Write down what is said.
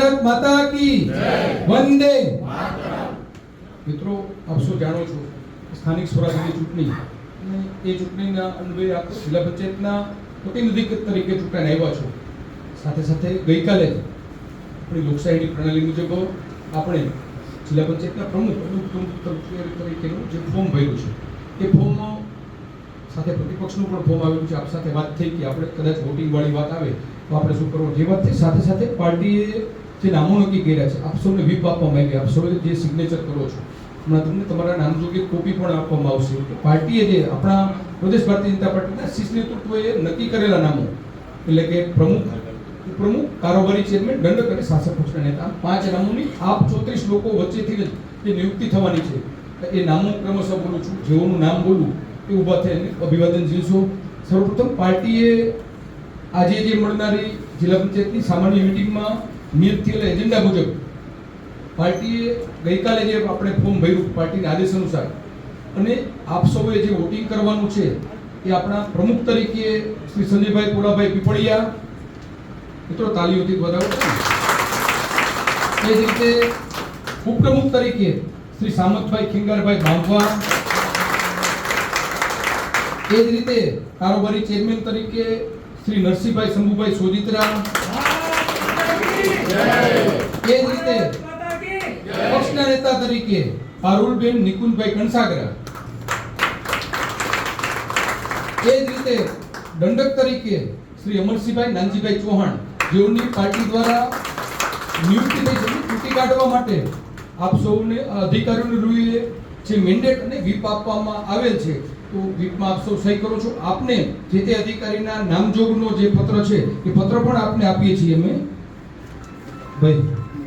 ભારત માતા કી વંદે મિત્રો, આપ સૌ જાણો છો સ્થાનિક સ્વરાજ્યની ચૂંટણી અને એ ચૂંટણીના અન્વયે આપ જિલ્લા પંચાયતના પ્રતિનિધિ તરીકે ચૂંટાઈને આવ્યા છો. સાથે સાથે ગઈકાલે આપણી લોકશાહીની પ્રણાલી મુજબ આપણે જિલ્લા પંચાયતના પ્રમુખ તરીકેનું જે ફોર્મ ભર્યું છે એ ફોર્મ સાથે પ્રતિપક્ષનું પણ ફોર્મ આવેલું છે. આપ સાથે વાત થઈ કે આપણે કદાચ વોટિંગ વાળી વાત આવે તો આપણે શું કરવું, જે વાત થઈ સાથે સાથે પાર્ટીએ જે નામો નક્કી કર્યા છે, આપ સૌને વ્હીપ આપવામાં આવી, આપ સૌએ જે સિગ્નેચર કરો છો હમણાં તમને તમારા નામ જોગે કોપી પણ આપવામાં આવશે. પાર્ટીએ જે આપણા પ્રદેશ ભારતીય જનતા પાર્ટીના શીર્ષ નેતૃત્વએ નક્કી કરેલા નામો એટલે કે પ્રમુખ, ઉપપ્રમુખ, કારોબારી ચેરમેન, દંડક અને શાસક પક્ષના નેતા, 5 નામોની આપ 34 લોકો વચ્ચેથી જે નિયુક્તિ થવાની છે એ નામો ક્રમશઃ બોલું છું. જેઓનું નામ બોલું એ ઊભા થઈને અભિવાદન ઝીલશો. સર્વપ્રથમ પાર્ટીએ આજે જે મળનારી જિલ્લા પંચાયતની સામાન્ય મિટિંગમાં નિયત થયેલા એજન્ડા મુજબ પાર્ટીએ ગઈકાલે જે આપણે ફોર્મ ભર્યું પાર્ટીના આદેશ અનુસાર અને આપ સૌએ જે વોટિંગ કરવાનું છે એ આપણા પ્રમુખ તરીકે શ્રી સંજયભાઈ પોળાભાઈ પીપળિયા, મિત્રો તાલીઓથી વધાવો. એ જ રીતે ઉપપ્રમુખ તરીકે શ્રી સામતભાઈ ખિંગારભાઈ બાંભવા, એ જ રીતે કારોબારી ચેરમેન તરીકે શ્રી નરસિંહભાઈ શંભુભાઈ સોજિત્રા, એ જ રીતે પક્ષના નેતા તરીકે પારુલબેન નિકુંજભાઈ કણસાગરા, એ જ રીતે દંડક તરીકે શ્રી અમરસિંહભાઈ નાનજીભાઈ ચૌહાણ, જેઓની પાર્ટી દ્વારા નિયુક્તિ થઈ છે. ચૂંટી કાઢવા માટે આપ સૌને અધિકારીઓને રૂએ જે મેન્ડેટ અને વ્હીપ આપવામાં આવેલ છે તો વ્હીપમાં આપ સૌ સહી કરો છો. આપને જે તે અધિકારીના નામજોગનો જે પત્ર છે એ પત્ર પણ આપને આપીએ છીએ અમે ભાઈ.